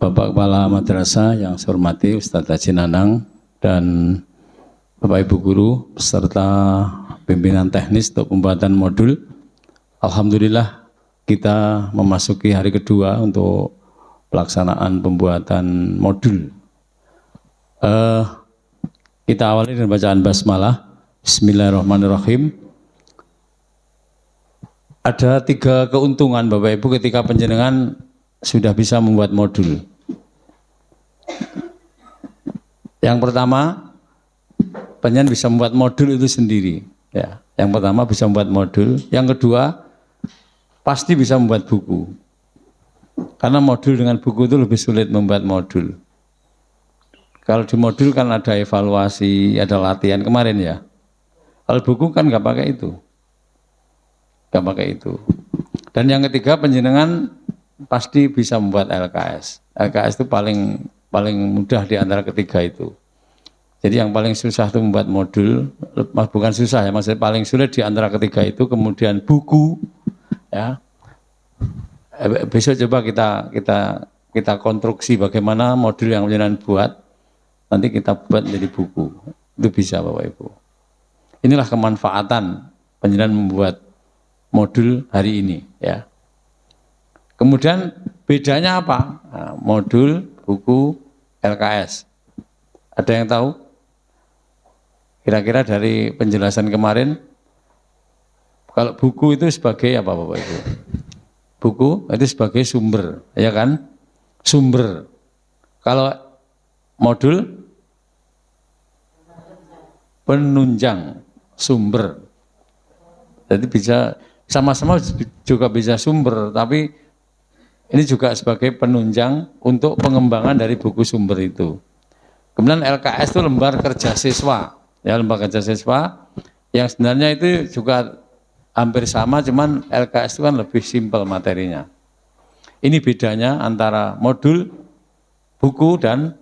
Bapak Kepala Madrasah yang saya hormati Ustadz Haji Nanang dan Bapak Ibu Guru beserta pimpinan teknis untuk pembuatan modul. Alhamdulillah kita memasuki hari kedua untuk pelaksanaan pembuatan modul. Kita awali dengan bacaan basmalah. Bismillahirrahmanirrahim. Ada 3 keuntungan Bapak Ibu ketika panjenengan sudah bisa membuat modul. Yang pertama, panjenengan bisa membuat modul itu sendiri. Ya, yang pertama bisa membuat modul. Yang kedua, pasti bisa membuat buku. Karena modul dengan buku itu lebih sulit membuat modul. Kalau di modul kan ada evaluasi, ada latihan kemarin ya. Kalau buku kan nggak pakai itu. Nggak pakai itu. Dan yang ketiga, panjenengan pasti bisa membuat LKS. LKS itu paling mudah di antara ketiga itu. Jadi yang paling susah itu membuat modul, bukan susah ya, maksudnya paling sulit di antara ketiga itu. Kemudian buku, ya. Besok coba kita konstruksi bagaimana modul yang panjenengan buat, nanti kita buat menjadi buku. Itu bisa Bapak Ibu. Inilah kemanfaatan panjenengan membuat modul hari ini, ya. Kemudian bedanya apa? Nah, modul, buku, LKS. Ada yang tahu? Kira-kira dari penjelasan kemarin, kalau buku itu sebagai apa Bapak Ibu? Buku itu sebagai sumber, ya kan? Sumber. Kalau modul, penunjang, sumber. Jadi bisa sama-sama juga bisa sumber, tapi ini juga sebagai penunjang untuk pengembangan dari buku sumber itu. Kemudian LKS itu lembar kerja siswa, ya, lembar kerja siswa yang sebenarnya itu juga hampir sama, cuman LKS itu kan lebih simpel materinya. Ini bedanya antara modul, buku, dan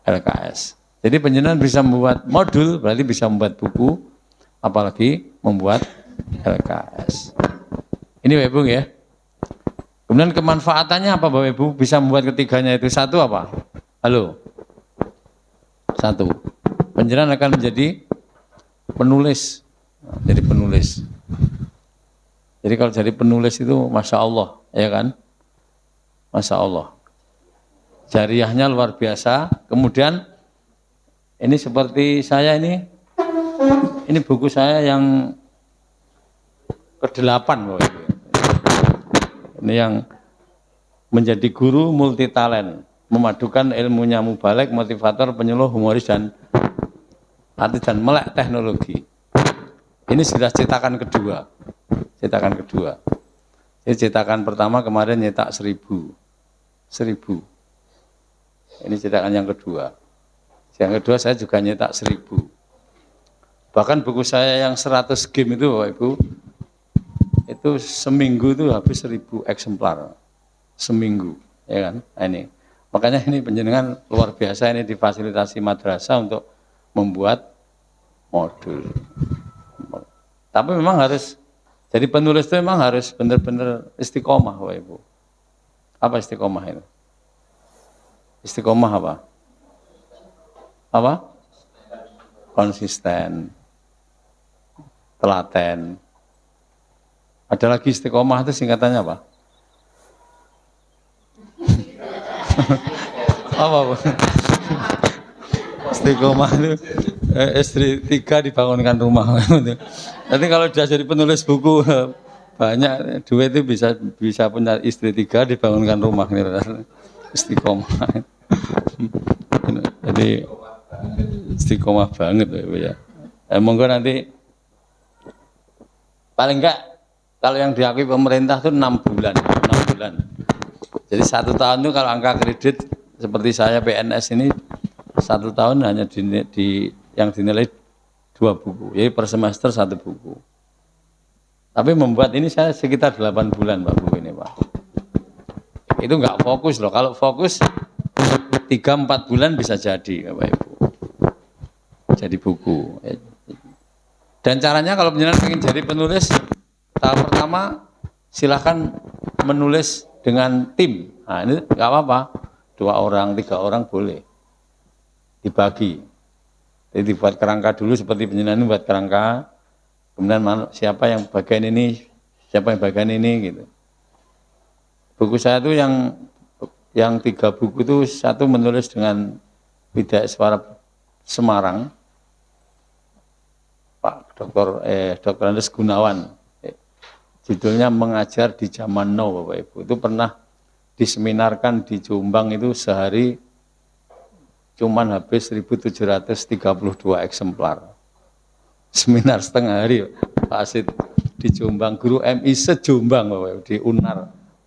LKS. Jadi panjenengan bisa membuat modul, berarti bisa membuat buku, apalagi membuat LKS. Ini Bapak Ibu ya. Kemudian kemanfaatannya apa Bapak Ibu bisa membuat ketiganya itu? Satu apa? Halo? Satu. Panjenengan akan menjadi penulis. Jadi penulis. Jadi kalau jadi penulis itu Masya Allah, ya kan? Masya Allah. Jariahnya luar biasa. Kemudian ini seperti saya ini buku saya yang ke-8 Bapak Ibu. Ini yang menjadi guru multi talent, memadukan ilmunya mubalek, motivator, penyuluh, humoris, dan artis dan melek teknologi. Ini sudah cetakan kedua. Cetakan kedua. Jadi cetakan pertama kemarin nyetak 1000. Ini cetakan yang kedua. Yang kedua saya juga nyetak 1000. Bahkan buku saya yang 100 game itu Bapak Ibu, itu seminggu itu habis 1000 eksemplar. Seminggu, ya kan? Nah, ini. Makanya ini panjenengan luar biasa ini difasilitasi madrasah untuk membuat modul. Tapi memang harus, jadi penulis itu memang harus benar-benar istiqomah Bapak Ibu. Apa istiqomah itu? Istiqomah apa? Apa? Konsisten, telaten. Ada lagi istiqomah itu singkatannya apa? Apa Bu? Istiqomah itu istri 3 dibangunkan rumah. Nanti kalau sudah jadi penulis buku banyak duit itu bisa punya istri 3 dibangunkan rumah. Istiqomah. Jadi istiqomah banget ya. Monggo nanti paling enggak kalau yang diakui pemerintah itu 6 bulan. Jadi 1 tahun itu kalau angka kredit seperti saya PNS ini 1 tahun hanya yang dinilai 2 buku. Jadi per semester 1 buku. Tapi membuat ini saya sekitar 8 bulan Pak Bu ini Pak. Itu enggak fokus loh. Kalau fokus 3-4 bulan bisa jadi Bapak Ibu. Jadi buku. Dan caranya kalau penjenengan ingin jadi penulis, tahap pertama silahkan menulis dengan tim. Nah ini nggak apa-apa. 2 orang, 3 orang boleh dibagi. Jadi dibuat kerangka dulu seperti penjenengan buat kerangka, kemudian siapa yang bagian ini, siapa yang bagian ini gitu. Buku saya itu yang 3 buku itu, satu menulis dengan Widya Suara Semarang, Pak Dr. Andes Gunawan. Judulnya Mengajar di Zaman Now, Bapak Ibu. Itu pernah diseminarkan di Jombang itu sehari cuman habis 1732 eksemplar. Seminar setengah hari Pak Asid di Jombang, guru MI se-Jombang Bapak Ibu, di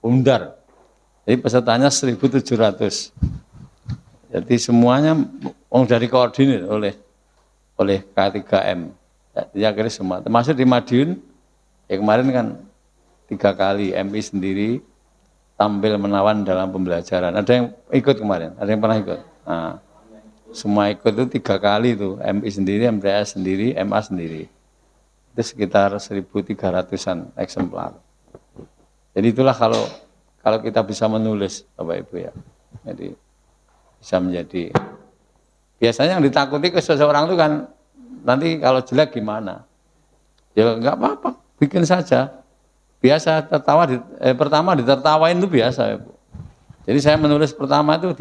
Undar. Jadi pesertanya 1700. Jadi semuanya dari koordinir oleh K3M. Jadi akhirnya semua, termasuk di Madiun, ya kemarin kan 3 kali MI sendiri tampil menawan dalam pembelajaran. Ada yang ikut kemarin, ada yang pernah ikut. Nah, semua ikut itu 3 kali itu, MI sendiri, MTS sendiri, MA sendiri. Itu sekitar 1.300-an eksemplar. Jadi itulah kalau kita bisa menulis, Bapak Ibu ya. Jadi bisa menjadi, biasanya yang ditakuti ke seseorang itu kan nanti kalau jelek gimana? Ya enggak apa-apa, bikin saja. Biasa tertawa pertama ditertawain itu biasa ya, Bu. Jadi saya menulis pertama itu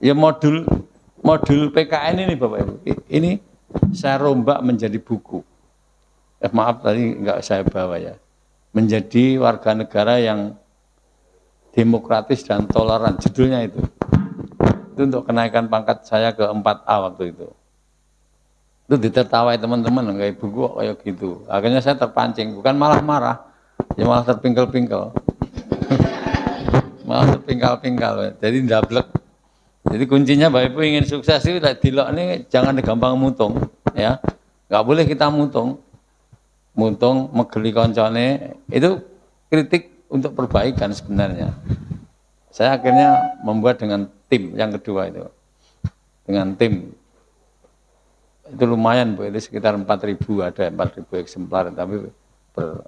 ya modul PKN ini Bapak Ibu. Ini saya rombak menjadi buku. Maaf tadi enggak saya bawa ya. Menjadi warga negara yang demokratis dan toleran, judulnya itu. Itu untuk kenaikan pangkat saya ke 4A waktu itu. Itu ditertawai teman-teman, kayak buku kayak gitu. Akhirnya saya terpancing, bukan malah marah, ya malah terpingkel-pingkel. Malah terpingkal-pingkal, jadi ndablek. Jadi kuncinya Bapak Ibu ingin sukses itu dilok ini jangan gampang mutung, ya. Enggak boleh kita mutung, megeli koncone, itu kritik untuk perbaikan sebenarnya. Saya akhirnya membuat dengan tim yang kedua itu. Dengan tim. Itu lumayan Bu, itu sekitar 4.000, ada 4.000 eksemplar, tapi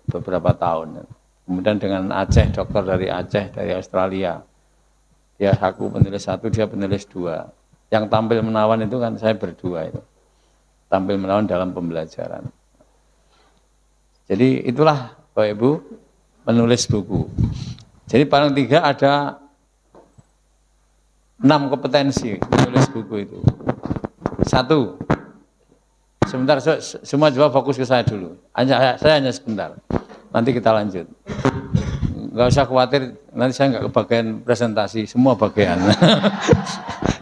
beberapa tahun. Kemudian dengan Aceh, dokter dari Aceh, dari Australia. Dia aku penulis 1, dia penulis 2. Yang tampil menawan itu kan saya berdua itu. Tampil menawan dalam pembelajaran. Jadi itulah Bapak Ibu menulis buku. Jadi paling 3 ada 6 kompetensi menulis buku itu. 1, sebentar semua coba fokus ke saya dulu. Saya hanya sebentar. Nanti kita lanjut. Enggak usah khawatir, nanti saya enggak kebagian presentasi, semua bagian.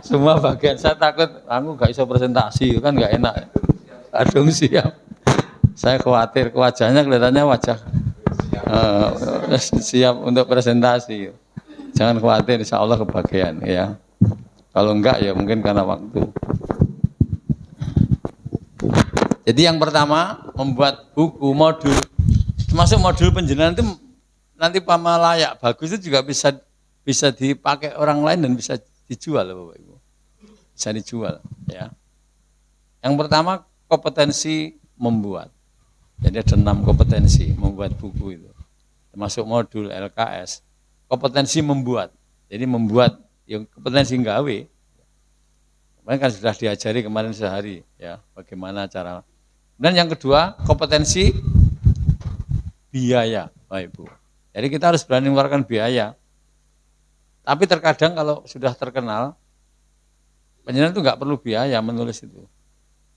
Semua bagian, saya takut aku enggak bisa presentasi, kan enggak enak. Aduh siap. Saya khawatir, wajahnya kelihatannya wajah siap untuk presentasi. Jangan khawatir, insya Allah kebagian ya. Kalau enggak ya mungkin karena waktu. Jadi yang pertama membuat buku modul, termasuk modul penjenengan itu nanti pama layak bagus itu juga bisa dipakai orang lain dan bisa dijual Bapak Ibu. Bisa dijual ya. Yang pertama kompetensi membuat. Jadi ada 6 kompetensi membuat buku itu. Termasuk modul LKS. Kompetensi membuat. Jadi membuat yang kompetensi nggawe. Kemarin kan sudah diajari kemarin sehari ya, bagaimana cara. Dan yang kedua, kompetensi biaya, Bapak Ibu. Jadi kita harus berani mengeluarkan biaya. Tapi terkadang kalau sudah terkenal, penjenengan itu enggak perlu biaya menulis itu.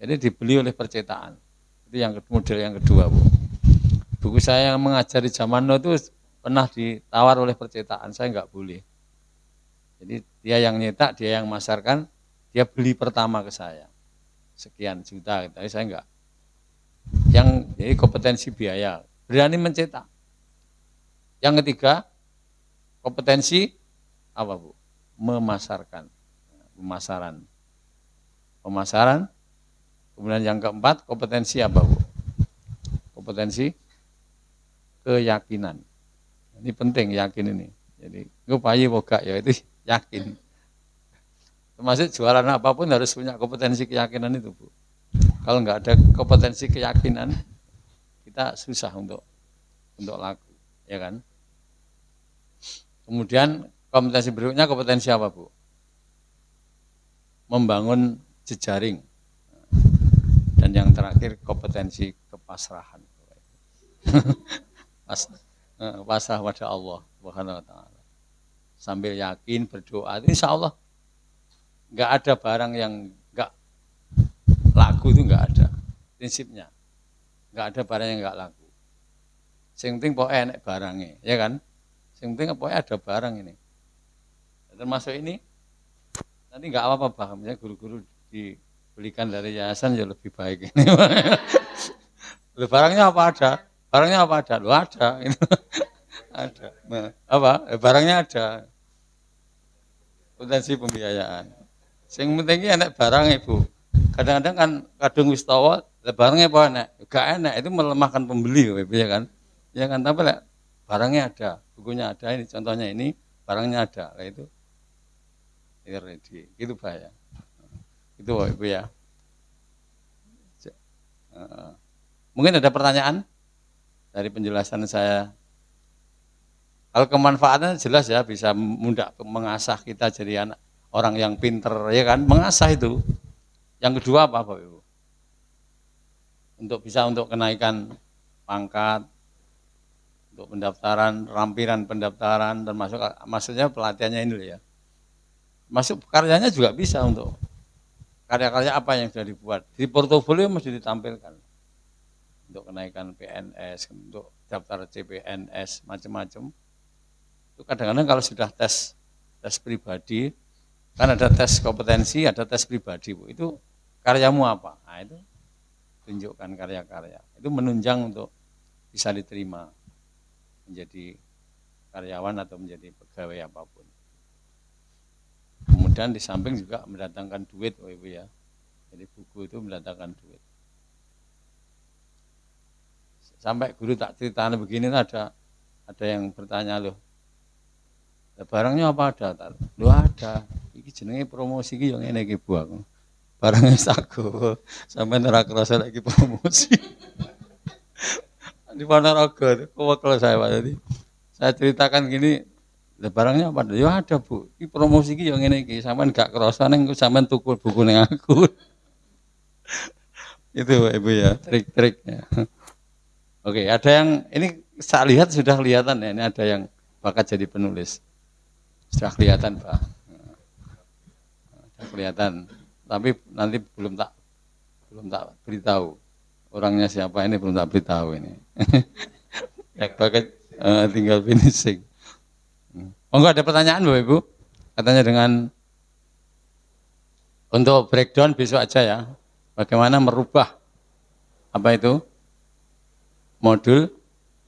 Jadi dibeli oleh percetakan. Itu yang model yang kedua, Bu. Buku saya yang mengajar di zaman now itu pernah ditawar oleh percetakan, saya enggak boleh. Jadi dia yang nyetak, dia yang masarkan, dia beli pertama ke saya. Sekian juta, tapi saya enggak. Jadi kompetensi biaya, berani mencetak. Yang ketiga, kompetensi apa Bu? Memasarkan. Pemasaran. Kemudian yang keempat, kompetensi apa Bu? Kompetensi keyakinan. Ini penting, yakin ini. Jadi, ngupayi boga ya itu yakin. Termasuk jualan apapun harus punya kompetensi keyakinan itu Bu. Kalau enggak ada kompetensi keyakinan, kita susah untuk laku, ya kan? Kemudian kompetensi berikutnya kompetensi apa Bu? membangun jejaring. Dan yang terakhir kompetensi kepasrahan. Pasrah pada Allah Subhanahu wa taala. Sambil yakin berdoa, insya Allah nggak ada barang yang nggak laku, itu nggak ada prinsipnya. Nggak ada barang yang nggak laku. Yang penting pokoknya enak barangnya, ya kan? Yang penting pokoknya ada barang ini. Termasuk ini nanti nggak apa-apa, pahamnya guru-guru dibelikan dari yayasan ya lebih baik ini. Barangnya apa ada? Barangnya apa ada? Lu ada. Ada. Nah, apa? Barangnya ada. Potensi pembiayaan. Yang penting enak barang Ibu. Kadang-kadang kan kadung wis tawa, barangnya apa enak? Gak enak, itu melemahkan pembeli Ibu, ya kan? Ya kan, tapi barangnya ada, bukunya ada, ini contohnya ini, barangnya ada. Lah itu ready. Itu bahaya. Itu Ibu ya. Mungkin ada pertanyaan dari penjelasan saya. Kalau kemanfaatannya jelas ya, bisa mudah mengasah kita jadi anak orang yang pinter, ya kan? Mengasah itu. Yang kedua apa Bapak Ibu? Untuk kenaikan pangkat, untuk pendaftaran, rampiran pendaftaran, dan maksudnya pelatihannya ini ya. Masuk karyanya juga bisa untuk karya-karya apa yang sudah dibuat. Di portofolio mesti ditampilkan. Untuk kenaikan PNS, untuk daftar CPNS, macam-macam. Itu kadang-kadang kalau sudah tes pribadi, kan ada tes kompetensi, ada tes pribadi, Bu. Itu karyamu apa? Nah, itu tunjukkan karya-karya. Itu menunjang untuk bisa diterima menjadi karyawan atau menjadi pegawai apapun. Kemudian di samping juga mendatangkan duit, oh Ibu ya. Jadi buku itu mendatangkan duit. Sampai guru tak ceritakan begini, ada yang bertanya, loh, barangnya apa ada? Loh ada, ini jenenge promosi ini yang ini Bu aku. Barangnya sago, sampai neraka rasa lagi promosi. Di Ponorogo, kalau saya Pak tadi, saya ceritakan gini, barangnya apa? Ya ada Bu, ini promosi ini yang ini, sampai gak kerasa neng, sampai tukul buku neng aku. Itu Ibu ya, trik-triknya. Oke, ada yang, ini saya lihat sudah kelihatan ya, ini ada yang bakat jadi penulis. Sudah kelihatan Pak. Sudah kelihatan, tapi nanti belum tak beritahu. Orangnya siapa ini belum tak beritahu ini. Ya bakat tinggal finishing. Oh enggak ada pertanyaan Bapak Ibu? Katanya dengan untuk breakdown besok aja ya. Bagaimana merubah apa itu? Modul,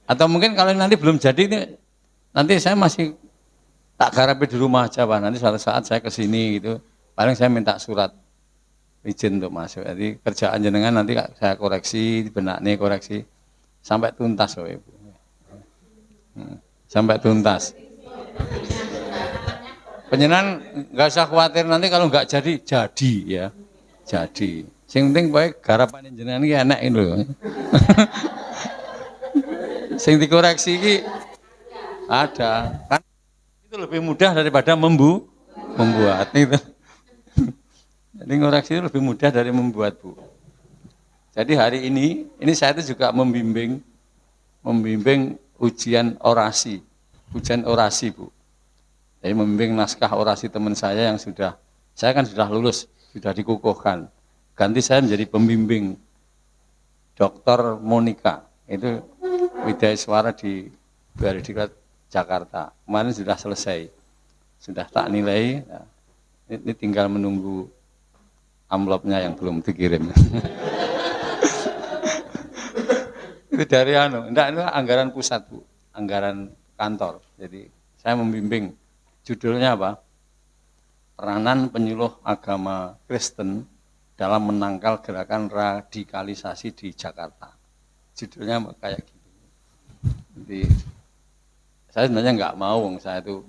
atau mungkin kalau nanti belum jadi ini, nanti saya masih tak garapi di rumah aja Pak, nanti suatu saat saya ke sini gitu, paling saya minta surat izin untuk masuk, jadi kerjaan jenengan nanti saya koreksi, benaknya koreksi, sampai tuntas Bapak Ibu. Sampai tuntas. Penyenan nggak usah khawatir nanti kalau nggak jadi ya, jadi. Yang penting baik garapan jenengan ini enak ini loh. Sing dikoreksi ini ada, kan itu lebih mudah daripada membuat itu. Jadi koreksi itu lebih mudah dari membuat Bu. Jadi hari ini saya itu juga membimbing ujian orasi Bu. Jadi membimbing naskah orasi teman saya yang saya kan sudah lulus, sudah dikukuhkan. Ganti saya menjadi pembimbing Dr. Monica, itu Widya Suara di Diklat Jakarta. Kemarin sudah selesai, sudah tak nilai. Nah, ini tinggal menunggu amplopnya yang belum dikirim. Itu dari enggak, itu anggaran pusat Bu, anggaran kantor. Jadi saya membimbing, judulnya apa? Peranan penyuluh agama Kristen dalam menangkal gerakan radikalisasi di Jakarta. Judulnya kayak gitu. Jadi saya sebenarnya nggak mau, saya itu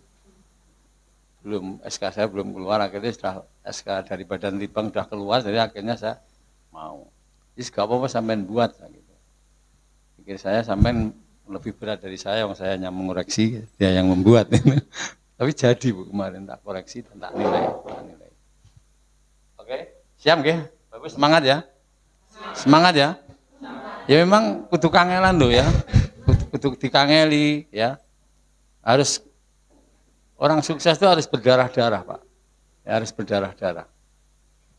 SK saya belum keluar, akhirnya sudah SK dari Badan Litbang sudah keluar, jadi akhirnya saya mau. Jadi nggak apa-apa sampean buat, gitu. Pikir saya sampean lebih berat dari saya, yang saya hanya mengoreksi, dia yang membuat. Tapi jadi Bu, kemarin tak koreksi dan tak nilai. Siap nggih? Bagus, semangat ya. Semangat ya. Ya memang kudu kangelan loh ya. Kudu dikangeli ya. Harus orang sukses itu harus berdarah-darah, Pak. Ya, harus berdarah-darah.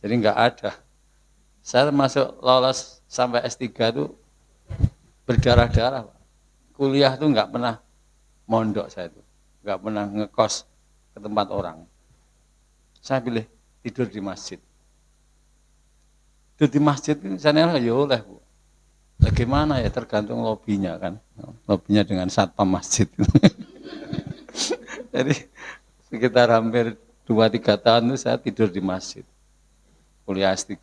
Jadi enggak ada. Saya masuk lolos sampai S3 itu berdarah-darah, Pak. Kuliah tuh enggak pernah mondok saya itu. Enggak pernah ngekos ke tempat orang. Saya pilih tidur di masjid. Tidur di masjid saya ya oleh, Bu. Bagaimana ya tergantung lobinya kan. Lobinya dengan satpam masjid. Jadi sekitar hampir 2-3 tahun itu saya tidur di masjid. Kuliah S3.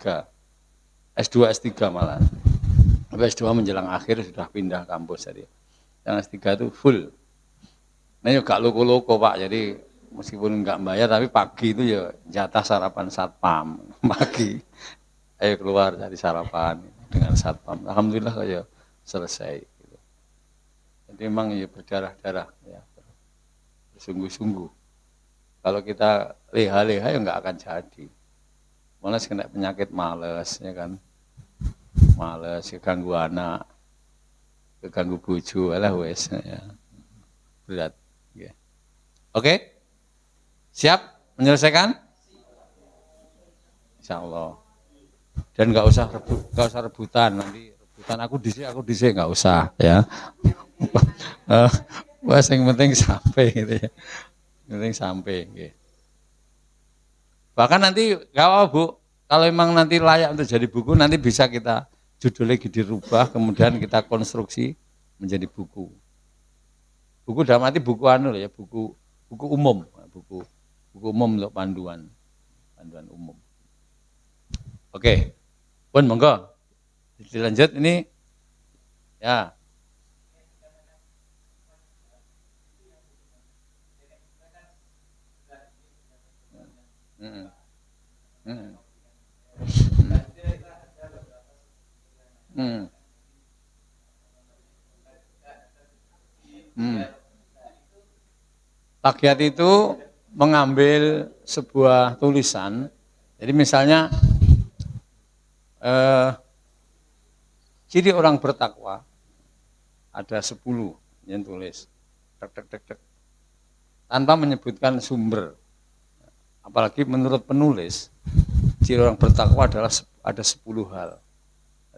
S2, S3 malah. S2 menjelang akhir sudah pindah kampus tadi. Yang S3 itu full. Ini juga loko-loko Pak, jadi meskipun enggak bayar tapi pagi itu ya jatah sarapan satpam. Pagi, ayo keluar cari sarapan dengan satpam. Alhamdulillah ya selesai. Gitu. Jadi memang ya berdarah-darah ya, bersungguh-sungguh. Kalau kita leha-leha ya enggak akan jadi. Malah kena penyakit males ya kan. Males, keganggu anak, keganggu bojo, alah wes ya. Berat. Ya. Oke? Siap menyelesaikan? Insya Allah. Dan nggak usah rebutan nanti rebutan aku disik nggak usah ya. Wah, yang penting sampai gitu ya. Yang penting sampai. Gitu. Bahkan nanti nggak apa Bu, kalau memang nanti layak untuk jadi buku nanti bisa kita judulnya dirubah kemudian kita konstruksi menjadi buku. Buku dalam arti buku anu ya, buku umum, buku umum untuk panduan umum. Oke, Pun monggo dilanjut ini ya. Hmm. Hmm. Hmm. Hmm. Plagiat itu mengambil sebuah tulisan, jadi misalnya ciri orang bertakwa ada 10 yang tulis, tanpa menyebutkan sumber. Apalagi menurut penulis, ciri orang bertakwa adalah ada 10 hal.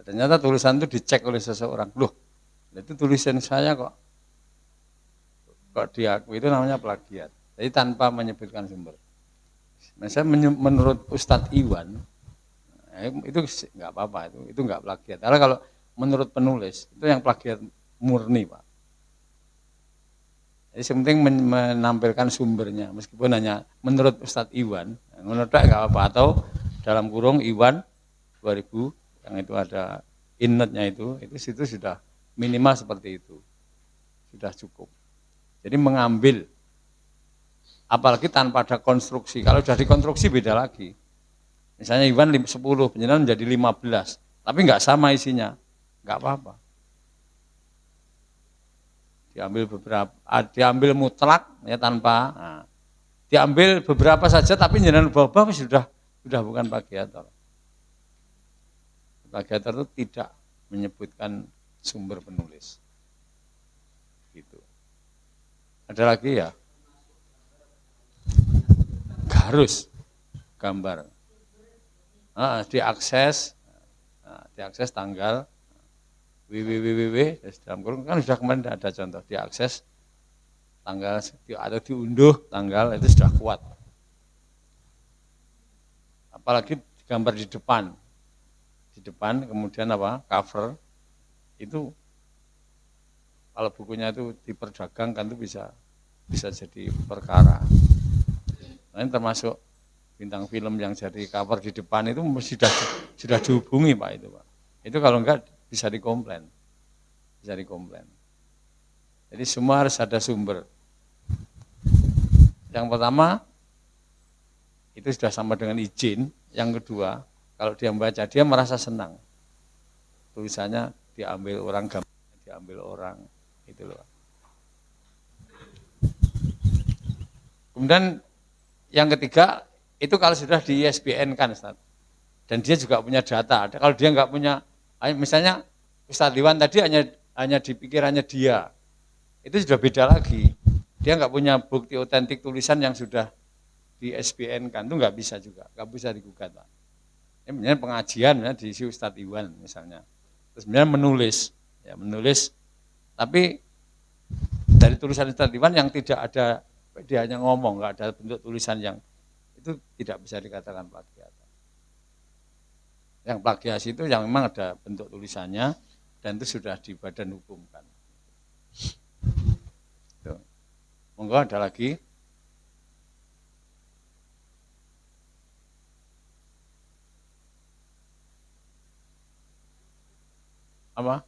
Ternyata tulisan itu dicek oleh seseorang, loh, itu tulisan saya kok diakui, itu namanya plagiat. Jadi tanpa menyebutkan sumber. Misalnya menurut Ustadz Iwan, itu nggak apa-apa, itu nggak plagiat. Karena kalau menurut penulis itu yang plagiat murni Pak. Jadi penting menampilkan sumbernya, meskipun hanya menurut Ustadz Iwan, menurut nggak apa-apa, atau dalam kurung Iwan 2000 yang itu ada innetnya itu situ sudah minimal seperti itu, sudah cukup. Jadi mengambil, apalagi tanpa ada konstruksi. Kalau sudah dikonstruksi beda lagi. Misalnya Iwan 10, penjelasan menjadi 15, tapi nggak sama isinya, nggak apa-apa. Diambil beberapa, diambil mutlak ya tanpa, nah, diambil beberapa saja, tapi jenengan bawa sudah bukan plagiator. Plagiator itu tidak menyebutkan sumber penulis. Gitu. Ada lagi ya? Harus gambar. Diakses tanggal www dalam kurung kan sudah kemarin ada contoh, diakses tanggal atau diunduh tanggal, itu sudah kuat. Apalagi gambar di depan kemudian apa cover itu, kalau bukunya itu diperdagangkan itu bisa jadi perkara. Nah, ini termasuk bintang film yang jadi cover di depan itu sudah dihubungi Pak itu Pak. Itu kalau enggak bisa dikomplain. Jadi semua harus ada sumber. Yang pertama itu sudah sama dengan izin. Yang kedua, kalau dia membaca dia merasa senang. Tulisannya diambil orang, gambarnya diambil orang, itu loh. Kemudian yang ketiga, itu kalau sudah di ISBN kan Ustaz. Dan dia juga punya data. Kalau dia nggak punya, misalnya Ustadz Iwan tadi hanya di pikirannya dia, itu sudah beda lagi. Dia nggak punya bukti otentik tulisan yang sudah di SBN kan, itu nggak bisa juga, nggak bisa digugat Pak. Ini misalnya pengajian ya, di si Ustadz Iwan misalnya, terus sebenarnya menulis, tapi dari tulisan Ustadz Iwan yang tidak ada, dia hanya ngomong, nggak ada bentuk tulisan yang itu tidak bisa dikatakan plagiat. Yang plagiasi itu yang memang ada bentuk tulisannya dan itu sudah di badan hukum kan. Monggo ada lagi. Apa?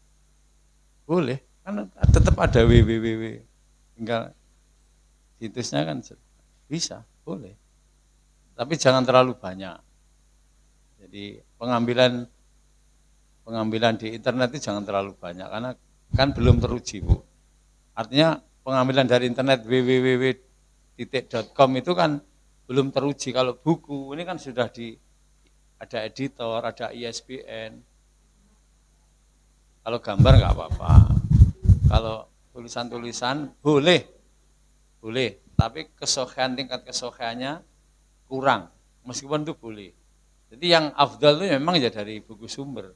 Boleh, kan tetap ada www. Tinggal situsnya kan bisa, boleh. Tapi jangan terlalu banyak. Jadi pengambilan di internet itu jangan terlalu banyak karena kan belum teruji, Bu. Artinya pengambilan dari internet www.com itu kan belum teruji. Kalau buku ini kan sudah ada editor, ada ISBN. Kalau gambar nggak apa-apa. Kalau tulisan-tulisan boleh, tapi tingkat kesohihannya kurang. Meskipun itu boleh. Jadi yang afdal itu memang ya dari buku sumber,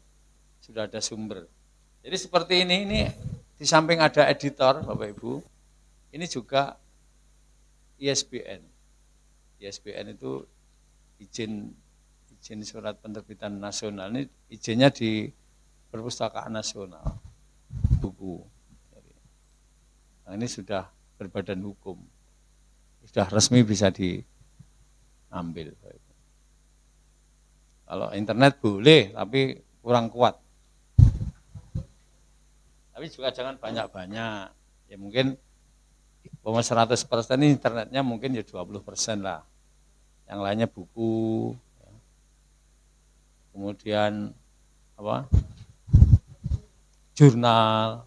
sudah ada sumber. Jadi seperti ini di samping ada editor, Bapak Ibu, ini juga ISBN. ISBN itu izin surat penerbitan nasional, ini izinnya di Perpustakaan Nasional, buku. Nah, ini sudah berbadan hukum, sudah resmi bisa diambil. Kalau internet boleh, tapi kurang kuat. Tapi juga jangan banyak-banyak. Ya mungkin 100% internetnya mungkin ya 20% lah. Yang lainnya buku. Kemudian apa? Jurnal.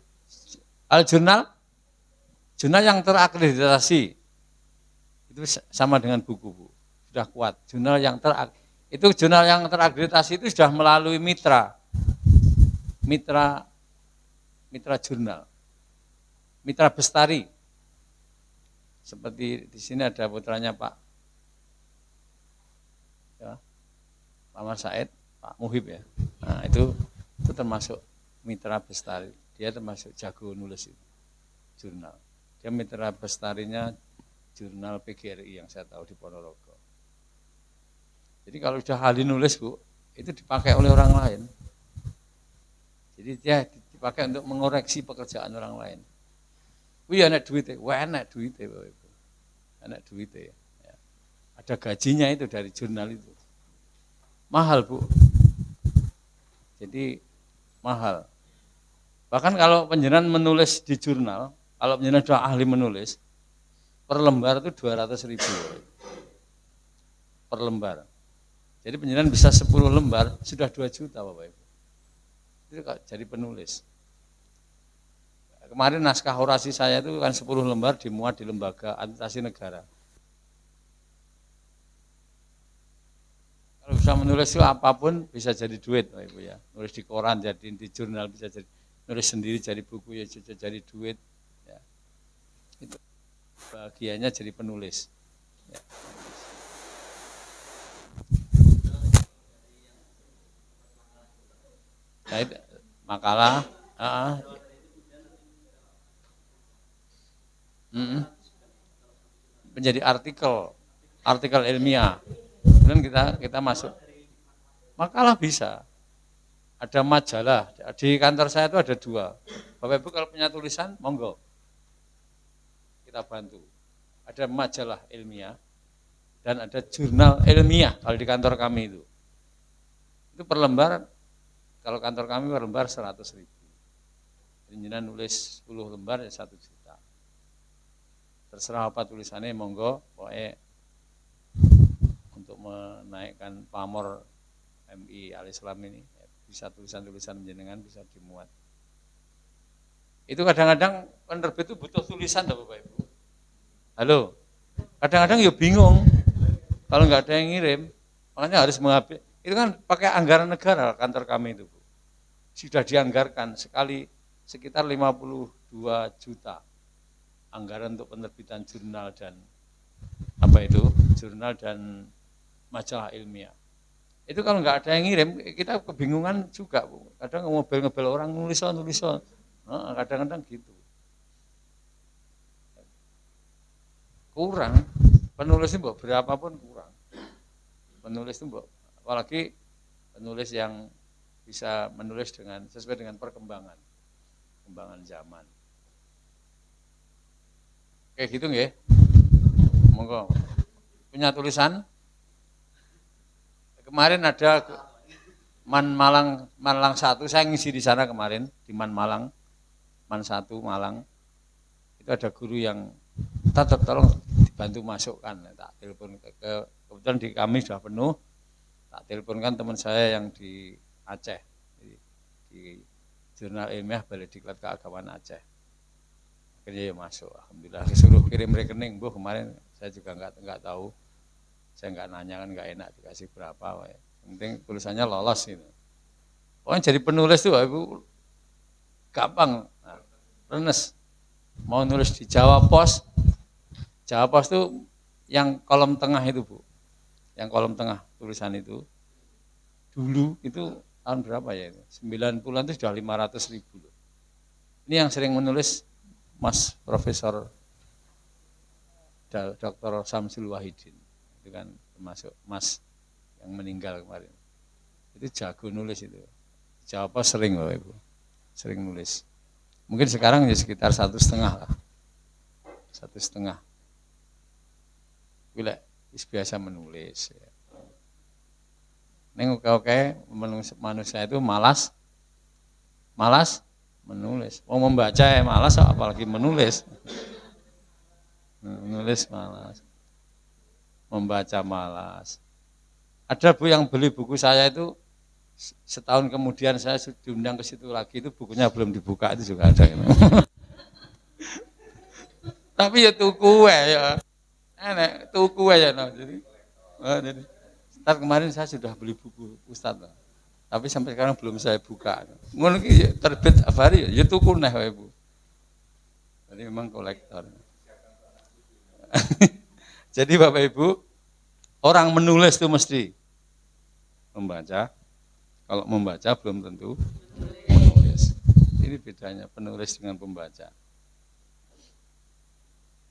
Jurnal yang terakreditasi. Itu sama dengan buku, Bu. Sudah kuat. Jurnal yang terakreditasi itu sudah melalui mitra jurnal, mitra bestari. Seperti di sini ada putranya Pak Muhammad Said, Pak Muhib ya. Nah, itu termasuk mitra bestari. Dia termasuk jago nulis itu, jurnal. Dia mitra bestarinya jurnal PGRI yang saya tahu di Ponorogo. Jadi kalau sudah ahli nulis, Bu, itu dipakai oleh orang lain. Jadi dia dipakai untuk mengoreksi pekerjaan orang lain. Wih, enak duitnya, enak duitnya, Bapak Ibu. Enak duitnya. Ya. Ada gajinya itu dari jurnal itu. Mahal, Bu. Jadi mahal. Bahkan kalau penjenengan menulis di jurnal, kalau penjenengan sudah ahli menulis, per lembar itu 200.000 per lembar. Jadi penjenengan bisa 10 lembar, sudah 2 juta Bapak Ibu. Itu jadi penulis. Kemarin naskah orasi saya itu kan 10 lembar dimuat di lembaga administrasi negara. Kalau bisa menulis itu apapun bisa jadi duit Bapak Ibu ya. Nulis di koran, jadi di jurnal bisa jadi, nulis sendiri jadi buku ya jadi duit. Ya. Itu bagiannya jadi penulis. Ya. Nah, makalah, menjadi artikel ilmiah. Kemudian kita masuk makalah bisa. Ada majalah di kantor saya itu ada 2. Bapak Ibu kalau punya tulisan, monggo kita bantu. Ada majalah ilmiah dan ada jurnal ilmiah kalau di kantor kami itu. Itu per lembar. Kalau kantor kami per lembar 100.000. Jenengan nulis 10 lembar ya 1 juta. Terserah apa tulisannya monggo, pokoknya untuk menaikkan pamor MI Al-Islam ini bisa tulisan-tulisan jenengan bisa dimuat. Itu kadang-kadang penerbit itu butuh tulisan Bapak Ibu. Halo. Kadang-kadang ya bingung kalau nggak ada yang ngirim. Makanya harus Itu kan pakai anggaran negara kantor kami itu, Bu. Sudah dianggarkan sekali sekitar 52 juta anggaran untuk penerbitan jurnal dan jurnal dan majalah ilmiah. Itu kalau nggak ada yang ngirim, kita kebingungan juga, Bu. Kadang ngebel orang nulis. Kadang-kadang gitu. Kurang, penulis itu berapapun kurang. Penulis itu apalagi penulis yang bisa menulis sesuai dengan perkembangan zaman. Kayak gitu nggih. Monggo. Punya tulisan? Kemarin ada Malang 1, saya ngisi di sana kemarin, di Man 1 Malang. Itu ada guru yang tolong dibantu masukkan, tak telepon kebetulan di kami sudah penuh, tak teleponkan teman saya yang di Aceh, di Jurnal Ilmiah Balai Diklat Keagamaan Aceh. Akhirnya ya masuk, alhamdulillah. Disuruh kirim rekening, Bu, kemarin saya juga enggak tahu. Saya enggak nanya, kan enggak enak dikasih berapa. Yang penting tulisannya lolos gitu. Pokoknya jadi penulis tuh, Ibu, gampang. Nah, renes. Mau nulis di Jawa Pos tuh yang kolom tengah itu, Bu. Yang kolom tengah tulisan itu. Dulu itu tahun berapa ya itu? 90-an itu sudah 500.000 loh. Ini yang sering menulis Mas Profesor Dr. Samsul Wahidin. Itu kan termasuk Mas yang meninggal kemarin. Itu jago nulis itu. Jawa Pos sering loh, Ibu. Sering nulis. Mungkin sekarang ya sekitar 1,5 lah. 1,5. Bila biasa menulis. Ya. Neng oke manusia itu malas menulis. Mau membaca ya malas, apalagi menulis. Menulis malas. Membaca malas. Ada, Bu, yang beli buku saya itu setahun kemudian saya diundang ke situ lagi, itu bukunya belum dibuka, itu juga ada. Tapi ya tuku ya. Enak, tuku ya. Jadi Ustaz, kemarin saya sudah beli buku Ustaz, tapi sampai sekarang belum saya buka. Ngono iki terbit hari ya tuku neh wae, Bu. Jadi memang kolektor. Jadi Bapak Ibu, orang menulis itu mesti membaca. Kalau membaca belum tentu menulis. Ini bedanya penulis dengan pembaca.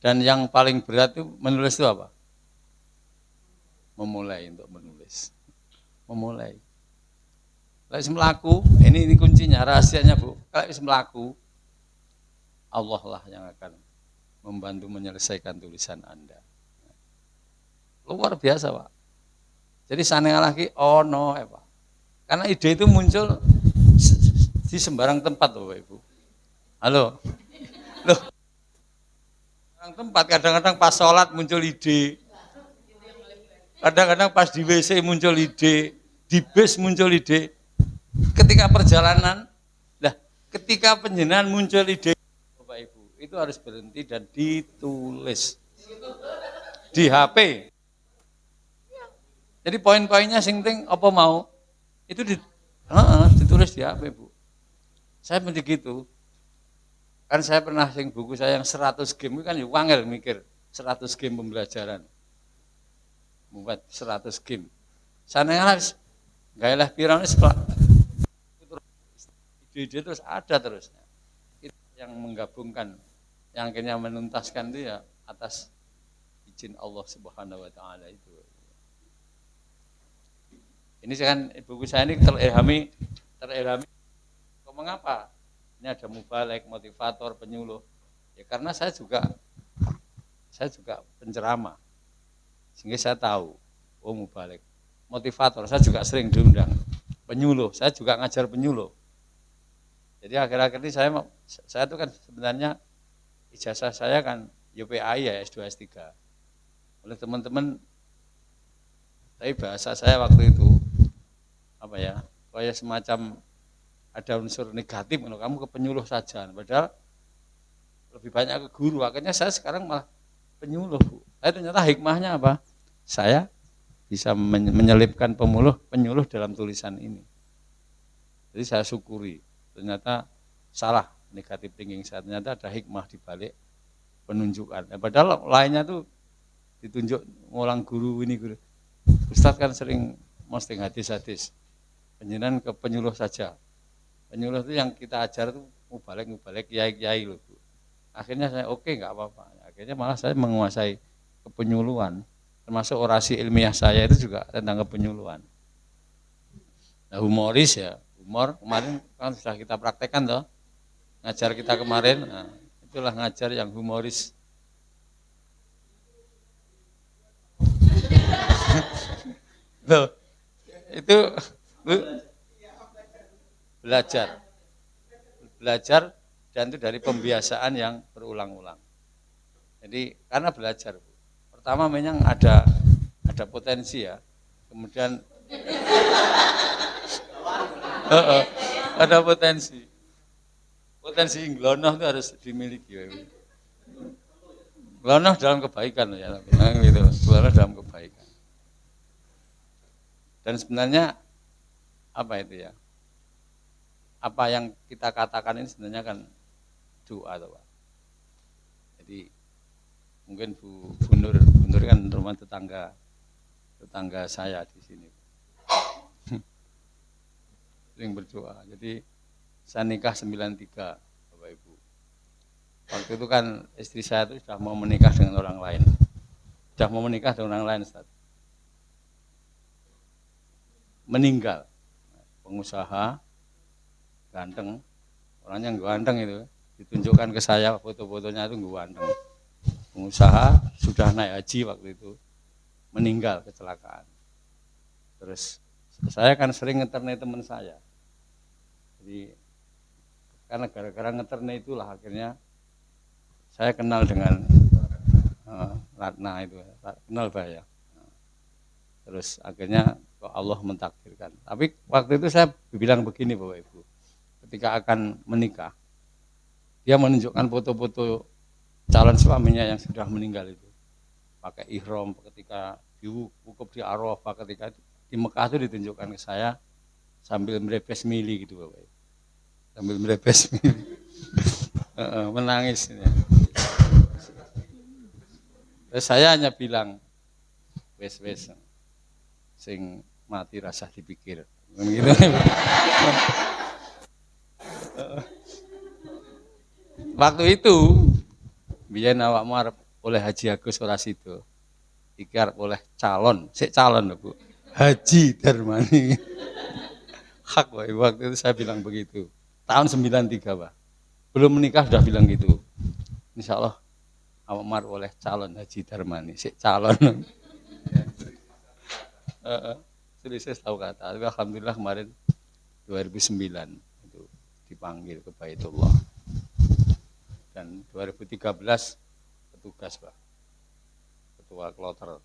Dan yang paling berat itu menulis itu apa? Memulai untuk menulis. Memulai. Kalau melaku, ini kuncinya, rahasianya, Bu. Kalau melaku, Allah lah yang akan membantu menyelesaikan tulisan Anda. Luar biasa, Pak. Jadi sananya lagi, Pak. Karena ide itu muncul di sembarang tempat, Bapak Ibu. Halo? Loh. Sembarang tempat, kadang-kadang pas sholat muncul ide. Kadang-kadang pas di WC muncul ide, di bis muncul ide. Ketika perjalanan, ketika penjenengan muncul ide, Bapak Ibu, itu harus berhenti dan ditulis di HP. Jadi poin-poinnya sing penting apa mau itu ditulis di HP, Bu. Saya begitu. Kan saya pernah sing buku saya yang 100 game kan wangel mikir 100 game pembelajaran. Membuat 100 game. Sana harus gailah pirang ide terus ada terus. Itu yang menggabungkan, yang akhirnya menuntaskan itu ya atas izin Allah Subhanahu wa taala itu. Ini kan buku saya ini terilhami mengapa? Ini ada mubalek, motivator, penyuluh. Ya karena saya juga penceramah. Sehingga saya tahu, mubalek, motivator, saya juga sering diundang. Penyuluh, saya juga ngajar penyuluh. Jadi akhir-akhir ini saya itu kan sebenarnya ijazah saya kan YPAI ya, S2 S3. Oleh teman-teman, tapi bahasa saya waktu itu kayak semacam ada unsur negatif, kamu ke penyuluh saja. Padahal lebih banyak ke guru. Akhirnya saya sekarang malah penyuluh, Bu. Ternyata hikmahnya apa? Saya bisa menyelipkan penyuluh dalam tulisan ini. Jadi saya syukuri, ternyata salah negatif thinking saya, ternyata ada hikmah di balik penunjukan. Padahal lainnya tuh ditunjuk ngulang guru ini guru. Ustadz kan sering posting hadis-hadis, penjenengan ke penyuluh saja. Penyuluh itu yang kita ajar tuh mubalek kiai-kiai loh. Akhirnya saya oke, nggak apa-apa. Akhirnya malah saya menguasai kepenyuluhan, termasuk orasi ilmiah saya itu juga tentang kepenyuluhan. Nah, humoris ya, humor kemarin kan sudah kita praktekkan toh, ngajar kita kemarin, nah, itulah ngajar yang humoris. Loh, itu belajar dan itu dari pembiasaan yang berulang-ulang. Jadi karena belajar, pertama memang ada potensi ya, kemudian ada potensi nglonoh itu harus dimiliki. Nglonoh dalam kebaikan ya, gitu. Nglonoh dalam kebaikan. Dan sebenarnya apa itu ya? Apa yang kita katakan ini sebenarnya kan doa, Pak. Jadi mungkin Bu Nur kan rumah tetangga saya di sini. Sering berdoa. Jadi saya nikah 93, Bapak Ibu. Waktu itu kan istri saya itu sudah mau menikah dengan orang lain. Sudah mau menikah dengan orang lain, Ustaz. Meninggal. Pengusaha ganteng, orangnya ganteng itu, ditunjukkan ke saya foto-fotonya itu ganteng. Pengusaha sudah naik haji waktu itu, meninggal kecelakaan. Terus saya kan sering ngeterne teman saya. Jadi karena gara-gara ngeterne itulah akhirnya saya kenal dengan Ratna itu, kenal Bahaya. Terus akhirnya kok Allah mentakdirkan. Tapi waktu itu saya bilang begini Bapak Ibu, ketika akan menikah, dia menunjukkan foto-foto calon suaminya yang sudah meninggal itu. Pakai ihram ketika diwukuf di Arafah, ketika di Mekah itu ditunjukkan ke saya sambil merepes mili gitu Bapak. Sambil merepes mili. Menangis. Terus saya hanya bilang, wes sing mati rasa dipikir. Gitu. Waktu itu biyen awakmu arep oleh Haji Agus ora sida. Iki arep oleh calon lho Bu. Haji Darmani. Hak Pak, waktu itu saya bilang begitu. Tahun 93, Pak. Belum menikah sudah bilang gitu. Insyaallah awakmu arep oleh calon Haji Darmani, calon. Selisih tahu kata. Tapi alhamdulillah kemarin 2009 itu dipanggil ke Baitullah. Dan 2013 petugas Pak, ketua kloter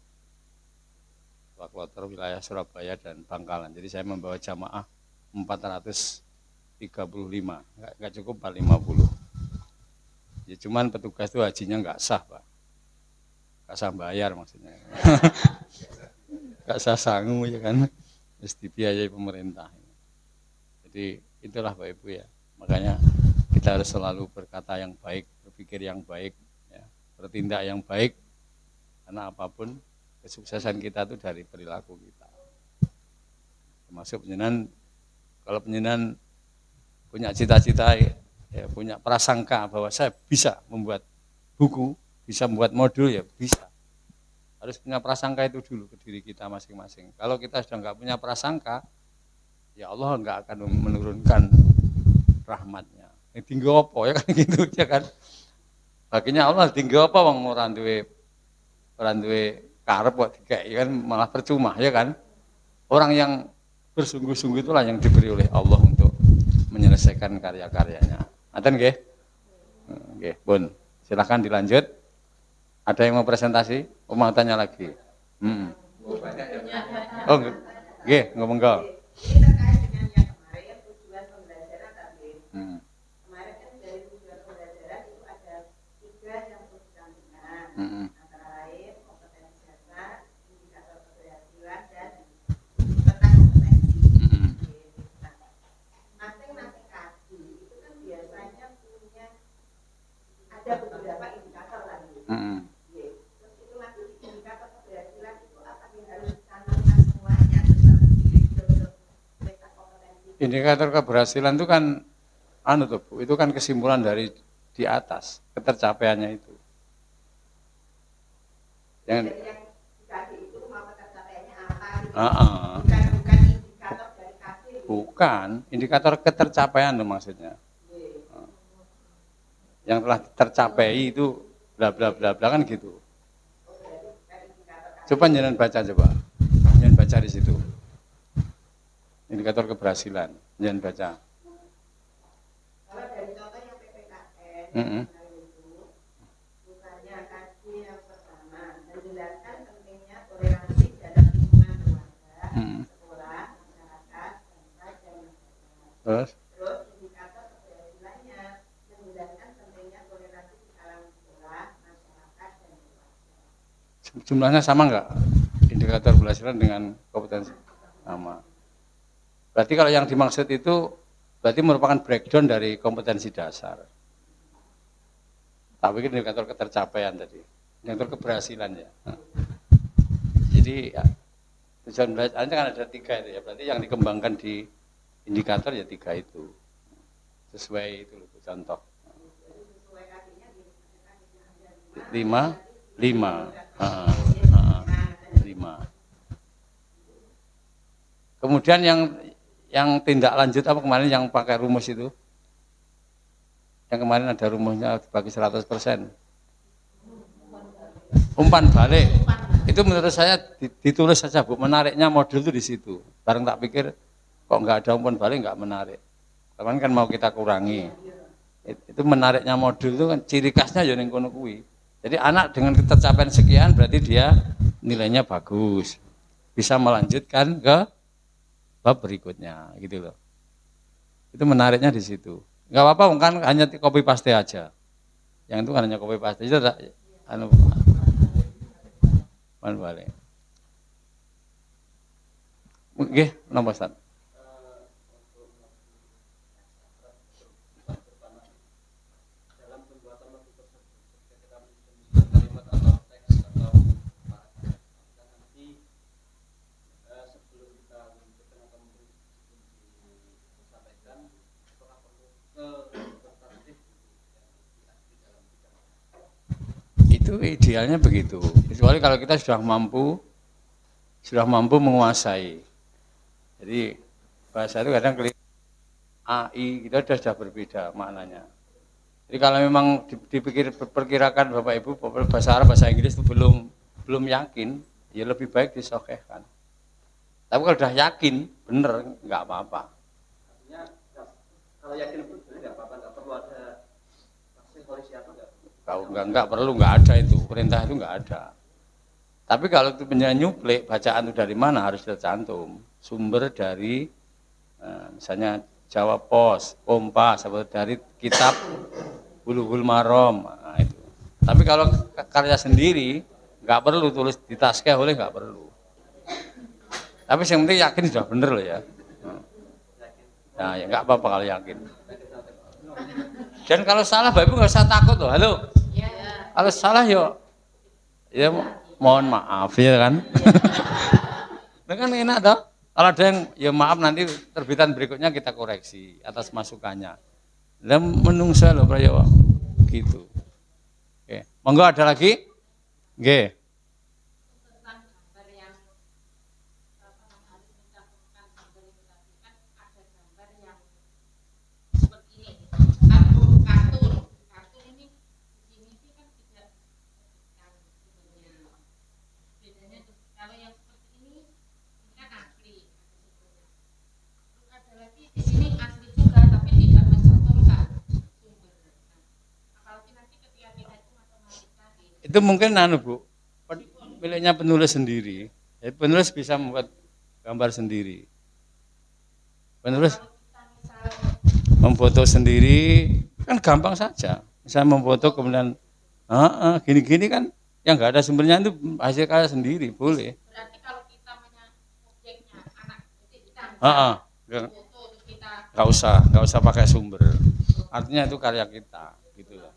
wilayah Surabaya dan Bangkalan. Jadi saya membawa jamaah 435, nggak cukup 450. Ya cuman petugas itu hajinya nggak sah Pak, nggak sah bayar maksudnya, nggak sah sangu ya kan, harus dibiayai pemerintah. Jadi itulah Bapak Ibu ya, makanya kita harus selalu berkata yang baik, berpikir yang baik, ya, bertindak yang baik, karena apapun kesuksesan kita itu dari perilaku kita. Termasuk penjenengan, kalau penjenengan punya cita-cita, ya, punya prasangka bahwa saya bisa membuat buku, bisa membuat modul, ya bisa. Harus punya prasangka itu dulu ke diri kita masing-masing. Kalau kita sudah nggak punya prasangka, ya Allah nggak akan menurunkan rahmatnya. Tinggal apa ya kan gitu ya kan. Baginya Allah tinggal apa wong ora duwe karep kok dikek kan malah percuma ya kan. Orang yang bersungguh-sungguh itulah yang diberi oleh Allah untuk menyelesaikan karya-karyanya. Ngaten nggih? Nggih, Bun. Silakan dilanjut. Ada yang mau presentasi? Mau tanya lagi? Oh, nggih, ngomong kok. Antara lain kompetensi dasar, indikator keberhasilan, Indikator keberhasilan itu kan anu tuh Bu, itu kan kesimpulan dari di atas, ketercapaiannya itu. Yang bukan indikator ketercapaian loh maksudnya. Yang telah tercapai itu bla bla bla bla kan gitu. Coba jangan baca coba. Jangan baca di situ. Indikator keberhasilan, jangan baca. Kalau dari contoh yang PPKN, bukannya kaji yang pertama menjelaskan pentingnya toleransi dalam lingkungan keluarga, sekolah, masyarakat, bangsa dan masyarakat. Terus indikator keberhasilannya menjelaskan pentingnya toleransi di dalam sekolah, masyarakat dan keluarga. Jumlahnya sama enggak? Indikator keberhasilan dengan kompetensi sama. Berarti kalau yang dimaksud itu berarti merupakan breakdown dari kompetensi dasar. Tapi ini indikator ketercapaian tadi, indikator keberhasilan ya. Jadi ya, tujuan belajar kan ada 3 itu ya. Berarti yang dikembangkan di indikator ya 3 itu. Sesuai itu loh, contoh. 5. Kemudian yang tindak lanjut apa kemarin yang pakai rumus itu? Yang kemarin ada rumusnya dibagi 100%. Umpan balik. Itu menurut saya ditulis saja Bu, menariknya modul itu di situ. Bareng tak pikir kok nggak ada umpan balik nggak menarik. Kemarin kan mau kita kurangi. Itu menariknya modul itu kan ciri khasnya ya ning kono kuwi. Jadi anak dengan ketercapaian sekian berarti dia nilainya bagus. Bisa melanjutkan ke bab berikutnya gitu loh. Itu menariknya di situ. Enggak apa-apa kan hanya copy paste aja. Yang itu kan hanya copy paste itu anu balik. Nggih, napa Ustaz? Itu idealnya begitu. Kecuali kalau kita sudah mampu menguasai. Jadi bahasa itu kadang AI kita sudah berbeda maknanya. Jadi kalau memang diperkirakan Bapak Ibu bahasa Arab bahasa Inggris itu belum yakin, ya lebih baik disokehkan. Tapi kalau sudah yakin bener nggak apa-apa. Artinya kalau yakin betul nggak apa-apa, nggak perlu ada polisi apa nggak? Kalau nggak perlu, nggak ada itu perintah itu nggak ada. Tapi kalau itu penyanyi nyuplek bacaan itu dari mana harus tercantum sumber dari misalnya Jawa Pos, Kompas, atau dari kitab Bulughul Maram. Nah, itu. Tapi kalau karya sendiri nggak perlu tulis di taskah boleh nggak perlu. Tapi yang penting yakin sudah bener loh ya. Nah ya nggak apa-apa kalau yakin. Dan kalau salah Bapak Ibu nggak usah takut loh. Halo. Ya. Kalau salah yuk, ya mohon maaf ya kan. Nah kan enak toh. Kalau ada yang ya maaf nanti terbitan berikutnya kita koreksi atas masukannya. Dan menungsa loh Prayowo. Gitu. Oke. Monggo ada lagi? Oke. Itu mungkin Bu, miliknya penulis sendiri. Jadi penulis bisa membuat gambar sendiri. Penulis memfoto sendiri kan gampang saja. Misalnya memfoto kemudian gini-gini kan yang nggak ada sumbernya itu hasil karya sendiri boleh. Berarti kalau kita objeknya anak kita nggak usah pakai sumber. Artinya itu karya kita gitu loh.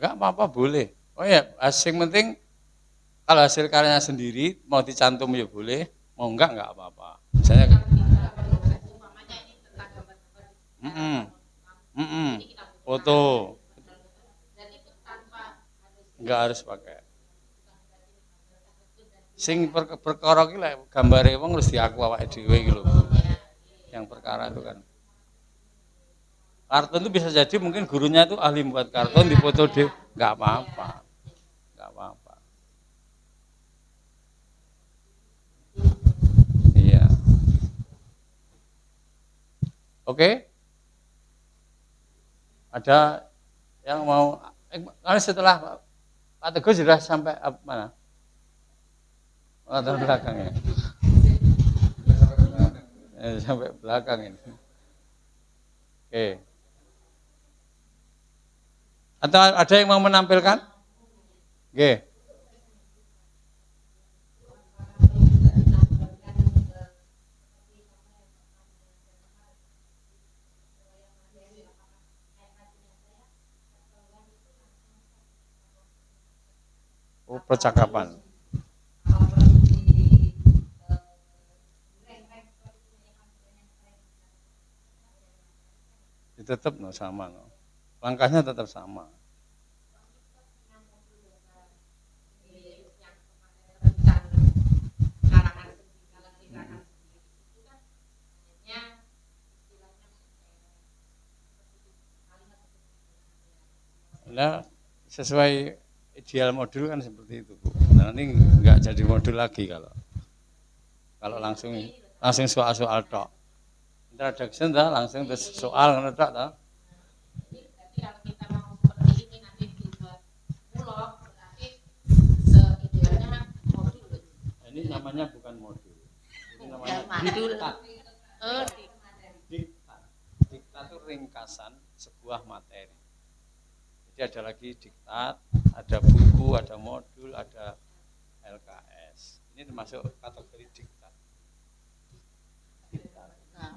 Enggak apa-apa boleh. Oh ya, asing penting kalau hasil karyanya sendiri mau dicantum ya boleh, mau enggak apa-apa. Misalnya mm -mm, foto enggak harus pakai. Sing perkara ki lek gambare wong harus diaku awake dhewe iki lho. Yang perkara itu kan. Kartun itu bisa jadi mungkin gurunya itu ahli buat kartun di foto deh, nggak apa-apa, nggak apa-apa. Iya. Oke. Ada yang mau? Setelah Pak Teguh sudah sampai mana? Latar belakang ya. Sampai belakang ini. Oke. Atau ada yang mau menampilkan? Oke. Oh, percakapan. Tetap no, sama no. Langkahnya tetap sama. Nah, sesuai ideal modul kan seperti itu, Bu. Nah, nanti nggak jadi modul lagi kalau langsung soal-soal tok. Introduction dah langsung terus soal ngono tok toh. Kalau kita mau seperti ini nanti dibuat mulok berarti seidealnya modul. Ini namanya bukan modul. Ini namanya diktat. Diktat itu ringkasan sebuah materi. Jadi ada lagi diktat, ada buku, ada modul, ada LKS. Ini termasuk kategori diktat. Nah,